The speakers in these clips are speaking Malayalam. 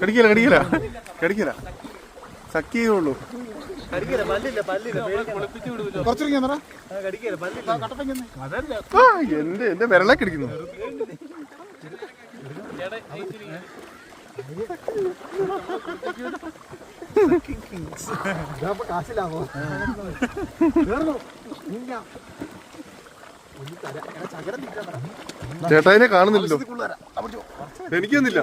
കടിക്കില്ല കടിക്കില്ല കടിക്കില്ല സക്കിയുള്ളൂ. എന്റെ വിരളെ കടിക്കുന്നു. ചേട്ടായിനെ കാണുന്നില്ലല്ലോ. എനിക്കൊന്നില്ല.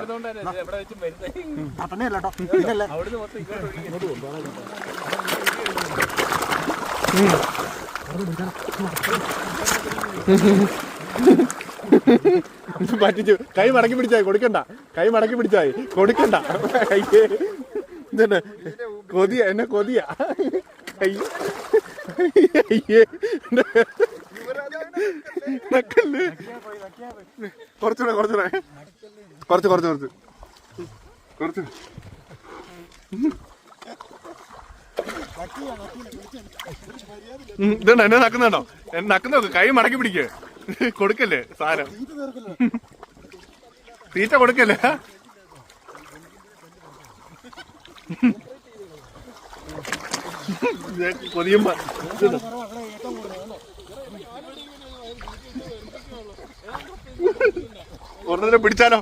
പറ്റിച്ചു. കൈ മടക്കി പിടിച്ചായി കൊടുക്കണ്ട. കൈ മടക്കി പിടിച്ചായി കൊടുക്കണ്ട. ഇതന്നെ കൊതിയ എന്നെ കൊതിയ. കൈ കുറച്ചുകൂടെ കുറച്ചുകൂടെ കുറച്ച് കുറച്ച് കുറച്ച് കുറച്ച് ഇതുണ്ടോ എന്നെ നക്കുന്നുണ്ടോ? എന്നെ നക്കുന്ന കൈ മടക്കി പിടിക്ക്. കൊടുക്കല്ലേ സാധനം. തീറ്റ കൊടുക്കല്ലേ. കൊതിയുമ്പോ ഒരെണ്ണത്തിനെ പിടിച്ചാലോ?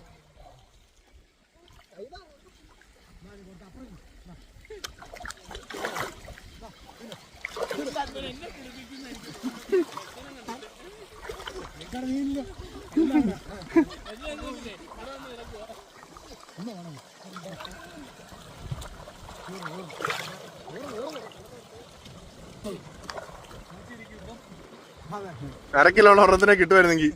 അര കിലോളം ഒരെണ്ണത്തിനെ കിട്ടുമായിരുന്നെങ്കിൽ